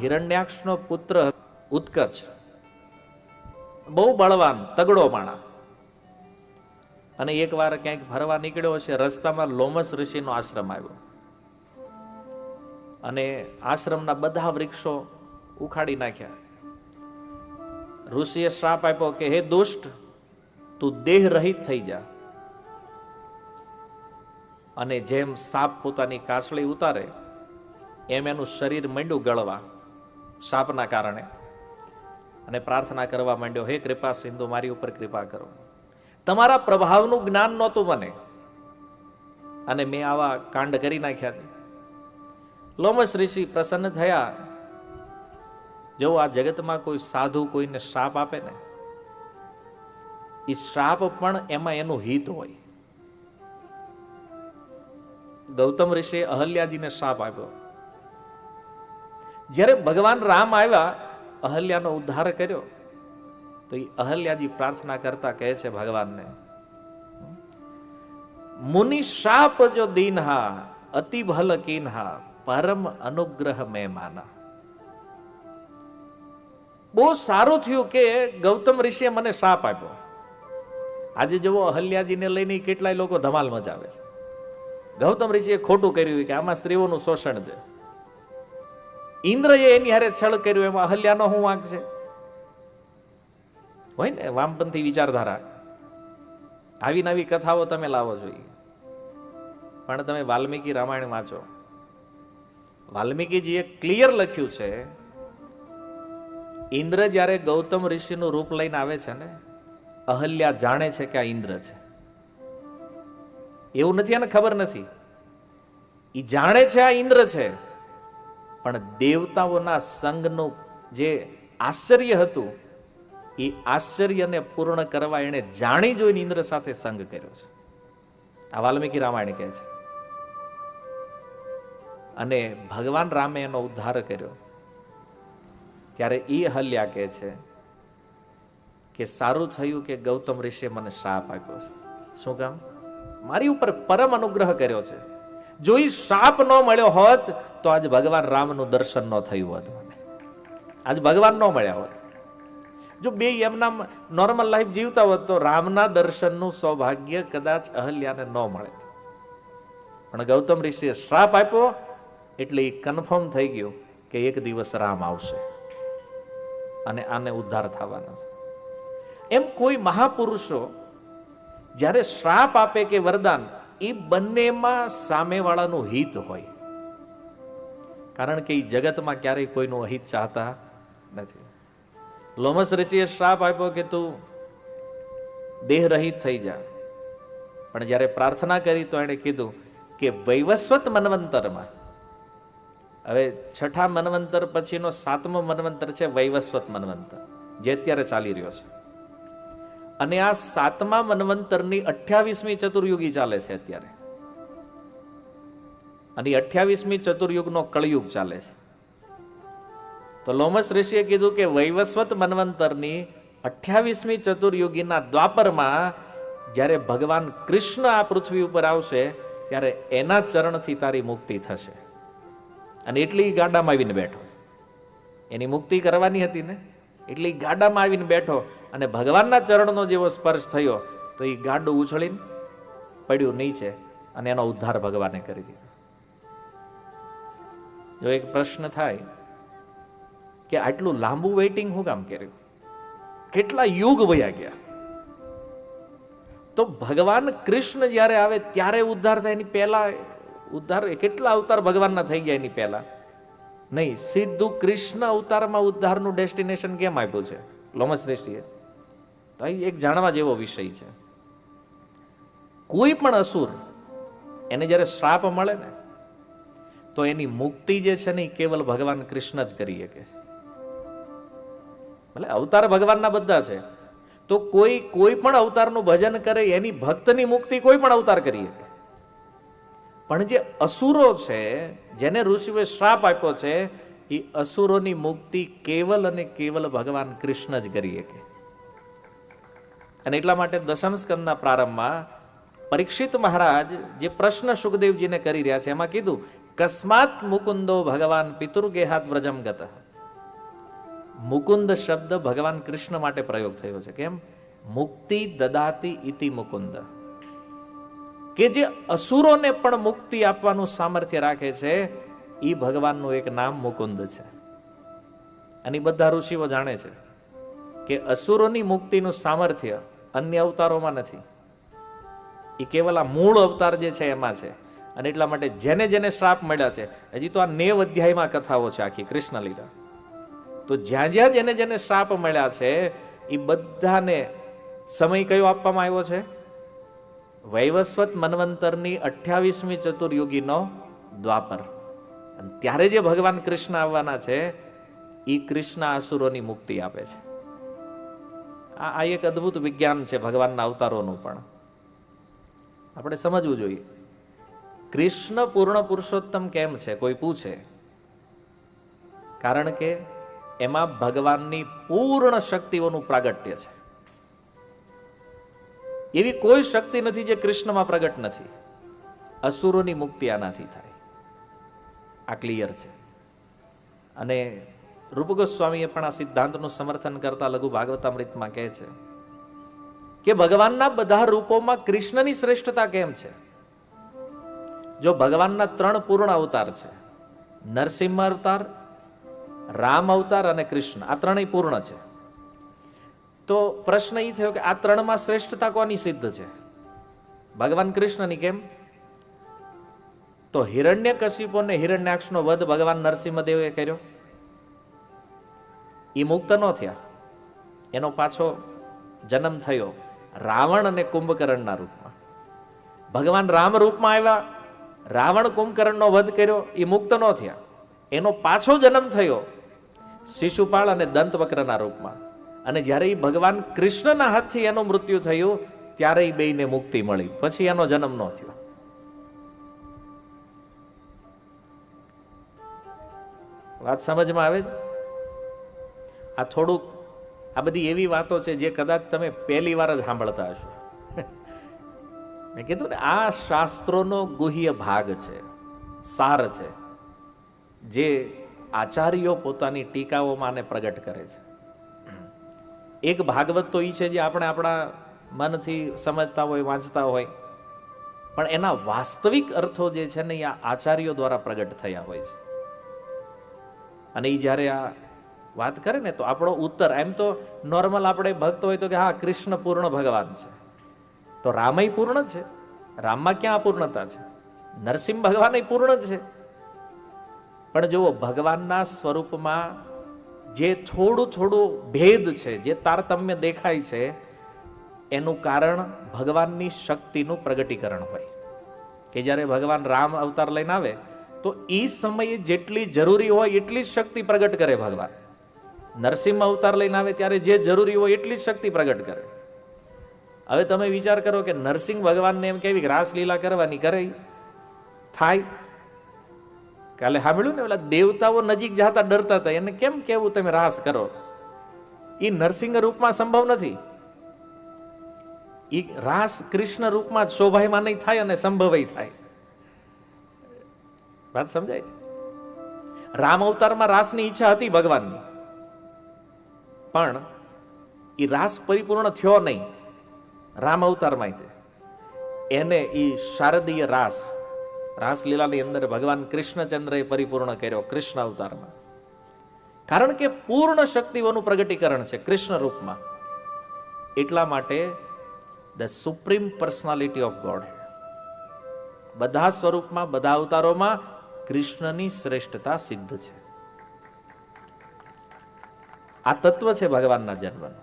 હિરણ્યાક્ષનો પુત્ર ઉત્કચ બહુ બળવાન તગડો માણા, અને એકવાર ક્યાંક ફરવા નીકળ્યો હશે, રસ્તામાં લોમસ ઋષિનો આશ્રમ આવ્યો અને આશ્રમના બધા વૃક્ષો ઉખાડી નાખ્યા. ઋષિએ શ્રાપ આપ્યો કે હે દુષ્ટ, તું દેહ રહિત થઈ જા. અને જેમ સાપ પોતાની કાસળી ઉતારે એમ એનું શરીર માંડ્યું ગળવા સાપના કારણે, અને પ્રાર્થના કરવા માંડ્યો, હે કૃપા સિંધુ, મારી ઉપર કૃપા કરો. તમારા પ્રભાવનું જ્ઞાન નહોતું મને, અને મેં આવા કાંડ કરી નાખ્યા છે. લોમસ ઋષિ પ્રસન્ન થયા. જો આ જગતમાં કોઈ સાધુ કોઈને શ્રાપ આપે ને, એ શ્રાપ પણ એમાં એનું હિત હોય. ગૌતમ ઋષિએ અહલ્યાજીને શ્રાપ આપ્યો. જ્યારે ભગવાન રામ આવ્યા, અહલ્યાનો ઉદ્ધાર કર્યો, તો એ અહલ્યાજી પ્રાર્થના કરતા કહે છે ભગવાનને, મુનિ શાપ જો દીનહા અતિ ભલ કીન્હા પરમ અનુગ્રહ મેં માના. બહુ સારું થયું કે ગૌતમ ઋષિએ મને શાપ આપ્યો. આજે જુઓ, અહલ્યાજીને લઈને કેટલાય લોકો ધમાલ મચાવે છે. ગૌતમ ઋષિએ ખોટું કર્યું કે આમાં સ્ત્રીઓનું શોષણ છે. ઇન્દ્રએ એની હારે છળ કર્યું, એમાં અહલ્યાનો શું વાંક છે? હોય ને વામપંથી વિચારધારા. આવી નવી કથાઓ તમે લાવો જોઈએ. પણ તમે વાલ્મીકી રામાયણ વાંચો. વાલ્મીકીજીએ ક્લિયર લખ્યું છે, ઇન્દ્ર જ્યારે ગૌતમ ઋષિનું રૂપ લઈને આવે છે ને, અહલ્યા જાણે છે કે આ ઇન્દ્ર છે. એવું નથી, એને ખબર નથી. એ જાણે છે આ ઇન્દ્ર છે, પણ દેવતાઓના સંગનું જે આશ્ચર્ય હતું, એ આશ્ચર્યને પૂર્ણ કરવા એને જાણી જોઈને ઇન્દ્ર સાથે સંગ કર્યો છે. આ વાલ્મીકી રામાયણ કહે છે. અને ભગવાન રામે એનો ઉદ્ધાર કર્યો. ત્યારે એ અહલ્યા કહે છે કે સારું થયું કે ગૌતમ ઋષિએ મને શાપ આપ્યો છે. શું કામ? મારી ઉપર પરમ અનુગ્રહ કર્યો છે. જો એ શાપ ન મળ્યો હોત તો આજ ભગવાન રામનું દર્શન ન થયું હોત. મને આજ ભગવાન ન મળ્યા હોત. જો બે એમના નોર્મલ લાઈફ જીવતા હોત તો રામના દર્શનનું સૌભાગ્ય કદાચ અહલ્યાને ન મળે. પણ ગૌતમ ઋષિએ શ્રાપ આપ્યો એટલે એ કન્ફર્મ થઈ ગયું કે એક દિવસ રામ આવશે અને આને ઉદ્ધાર થવાનો છે. એમ કોઈ મહાપુરુષો જ્યારે શ્રાપ આપે કે વરદાન, એ બંનેમાં સામેવાળાનું હિત હોય. કારણ કે એ જગતમાં ક્યારેય કોઈનું અહિત ચાહતા નથી. લોમસ ઋષિએ શ્રાપ આપ્યો કે તું દેહ રહિત થઈ જા, પણ જ્યારે પ્રાર્થના કરી તો એણે કીધું કે વૈવસ્વત મન્વંતરમાં, હવે છઠ્ઠા મન્વંતર પછીનો 7મો મન્વંતર છે વૈવસ્વત મન્વંતર, જે અત્યારે ચાલી રહ્યો છે. અને આ 7મા મન્વંતરની 28મી ચતુર્યુગી ચાલે છે અત્યારે. અને 28મી ચતુર્યુગનો કળયુગ ચાલે છે. તો લોમસ ઋષિએ કીધું કે વૈવસ્વત મન્વંતરની 28મી ચતુર્યુગીના દ્વાપરમાં જ્યારે ભગવાન કૃષ્ણ આ પૃથ્વી ઉપર આવશે, ત્યારે એના ચરણથી તારી મુક્તિ થશે. અને એટલી ગાડામાં આવીને બેઠો. એની મુક્તિ કરવાની હતી ને, એટલે ગાડામાં આવીને બેઠો. અને ભગવાનના ચરણનો જેવો સ્પર્શ થયો તો એ ગાડું ઉછળીને પડ્યું નીચે, અને એનો ઉદ્ધાર ભગવાને કરી દીધો. જો એક પ્રશ્ન થાય કે આટલું લાંબુ વેઇટિંગ શું કામ કર્યું? કેટલા યુગ વયા ગયા? તો ભગવાન કૃષ્ણ જ્યારે આવે ત્યારે ઉદ્ધાર થાય, એની પહેલા ઉદ્ધાર કેટલા અવતાર ભગવાનના થઈ ગયા એની પહેલા નહીં. સીધું કૃષ્ણ અવતારમાં ઉદ્ધારનું ડેસ્ટિનેશન કેમ આપ્યું છે લોમસ ઋષિએ? તો એક જાણવા જેવો વિષય છે. કોઈ પણ અસુર એને જ્યારે શ્રાપ મળે ને, તો એની મુક્તિ જે છે ને, કેવલ ભગવાન કૃષ્ણ જ કરી શકે. એટલે અવતાર ભગવાનના બધા છે, તો કોઈ પણ અવતારનું ભજન કરે એની ભક્તની મુક્તિ કોઈ પણ અવતાર કરી શકે. પણ જે અસુરો છે, જેને ઋષિઓએ શ્રાપ આપ્યો છે, એ અસુરોની મુક્તિ કેવલ અને કેવલ ભગવાન કૃષ્ણ જ કરી શકે. અને એટલા માટે દશમ સ્કંદના પ્રારંભમાં પરીક્ષિત મહારાજ જે પ્રશ્ન સુખદેવજીને કરી રહ્યા છે, એમાં કીધું કસ્માત મુકુંદો ભગવાન પિતુર્ગેહાત વ્રજમ ગતઃ. મુકુંદ શબ્દ ભગવાન કૃષ્ણ માટે પ્રયોગ થયો છે. કેમ? મુક્તિ દદાતી ઇતિ મુકુંદ, કે જે અસુરોને પણ મુક્તિ આપવાનું સામર્થ્ય રાખે છે, એ ભગવાનનું એક નામ મુકુંદ છે. અને બધા ઋષિઓ જાણે છે કે અસુરોની મુક્તિનું સામર્થ્ય અન્ય અવતારોમાં નથી, એ કેવલ આ મૂળ અવતાર જે છે એમાં છે. અને એટલા માટે જેને જેને શ્રાપ મળ્યા છે, હજી તો આ 9 અધ્યાયમાં કથાઓ છે આખી કૃષ્ણ લીલા, તો જ્યાં જ્યાં જેને જેને શ્રાપ મળ્યા છે એ બધાને સમય કયો આપવામાં આવ્યો છે? વૈવસ્વત મન્વંતરની 28મી ચતુર્યુગીનો દ્વાપર. અને ત્યારે જે ભગવાન કૃષ્ણ આવવાના છે એ કૃષ્ણ આસુરોની મુક્તિ આપે છે. આ એક અદ્ભુત વિજ્ઞાન છે ભગવાનના અવતારોનું, પણ આપણે સમજવું જોઈએ. કૃષ્ણ પૂર્ણ પુરુષોત્તમ કેમ છે કોઈ પૂછે, કારણ કે એમાં ભગવાનની પૂર્ણ શક્તિઓનું પ્રાગટ્ય છે. એવી કોઈ શક્તિ નથી જે કૃષ્ણમાં પ્રગટ નથી. અસુરોની મુક્તિ આનાથી થાય, આ ક્લિયર છે. અને રૂપ ગોસ્વામીએ પણ આ સિદ્ધાંતનું સમર્થન કરતા લઘુ ભાગવતામૃતમાં કહે છે કે ભગવાનના બધા રૂપોમાં કૃષ્ણની શ્રેષ્ઠતા કેમ છે? જો ભગવાનના 3 પૂર્ણ અવતાર છે, નરસિંહ અવતાર, રામ અવતાર અને કૃષ્ણ, આ 3 પૂર્ણ છે. તો પ્રશ્ન એ થયો કે આ 3માં શ્રેષ્ઠતા કોની સિદ્ધ છે? ભગવાન કૃષ્ણની. કેમ? તો હિરણ્યકશિપુ અને હિરણ્યાક્ષનો વધ ભગવાન નરસિંહદેવે કર્યો, એ મુક્ત ન થયા, એનો પાછો જન્મ થયો રાવણ અને કુંભકર્ણના રૂપમાં. ભગવાન રામ રૂપમાં આવ્યા, રાવણ કુંભકર્ણનો વધ કર્યો, એ મુક્ત ન થયા, એનો પાછો જન્મ થયો શિશુપાળ અને દંતવક્રના રૂપમાં. અને જ્યારે એ ભગવાન કૃષ્ણના હાથથી એનું મૃત્યુ થયું ત્યારે એ બેયને મુક્તિ મળી, પછી એનો જન્મ ન થયો. વાત સમજમાં આવે? આ થોડુંક, આ બધી એવી વાતો છે જે કદાચ તમે પહેલી વાર જ સાંભળતા હશો. મેં કીધું ને, આ શાસ્ત્રોનો ગુહ્ય ભાગ છે, સાર છે, જે આચાર્યો પોતાની ટીકાઓમાં આને પ્રગટ કરે છે. એક ભાગવત તો એ છે જે આપણે આપણા મનથી સમજતા હોય, વાંચતા હોય, પણ એના વાસ્તવિક અર્થો જે છે ને એ આ આચાર્યો દ્વારા પ્રગટ થયા હોય છે. અને એ જ્યારે આ વાત કરે ને તો આપણો ઉત્તર, એમ તો નોર્મલ આપણે ભક્ત હોય તો કે હા કૃષ્ણ પૂર્ણ ભગવાન છે, તો રામય પૂર્ણ છે, રામમાં ક્યાં અપૂર્ણતા છે? નરસિંહ ભગવાન પૂર્ણ છે. પણ જુઓ, ભગવાનના સ્વરૂપમાં જે થોડું થોડું ભેદ છે, જે તારતમ્ય દેખાય છે, એનું કારણ ભગવાનની શક્તિનું પ્રગટીકરણ હોય. કે જ્યારે ભગવાન રામ અવતાર લઈને આવે તો એ સમયે જેટલી જરૂરી હોય એટલી જ શક્તિ પ્રગટ કરે ભગવાન. નરસિંહ અવતાર લઈને આવે ત્યારે જે જરૂરી હોય એટલી જ શક્તિ પ્રગટ કરે. હવે તમે વિચાર કરો કે નરસિંહ ભગવાનને એમ કેવી રાસલીલા કરવાની, કરે થાય? કાલે સાંભળ્યું ને, ઓલા દેવતાઓ નજીક જતા ડરતા હતા, એને કેમ કેવું તમે રાસ કરો? એ નરસિંહ રૂપમાં સંભવ નથી. એ રાસ કૃષ્ણ રૂપમાં જ શોભાયમાં નહીં થાય અને સંભવય થાય. વાત સમજાય? રામ અવતારમાં રાસની ઈચ્છા હતી ભગવાનની, પણ એ રાસ પરિપૂર્ણ થયો નહીં. રામ અવતારમાં છે એને એ શારદીય રાસલીલાની અંદર ભગવાન કૃષ્ણચંદ્રએ પરિપૂર્ણ કર્યો કૃષ્ણ અવતારમાં. કારણ કે પૂર્ણ શક્તિઓનું પ્રગટીકરણ છે કૃષ્ણ રૂપમાં. એટલા માટે the supreme personality of God, બધા સ્વરૂપમાં, બધા અવતારોમાં કૃષ્ણની શ્રેષ્ઠતા સિદ્ધ છે. આ તત્વ છે ભગવાનના જન્મનું.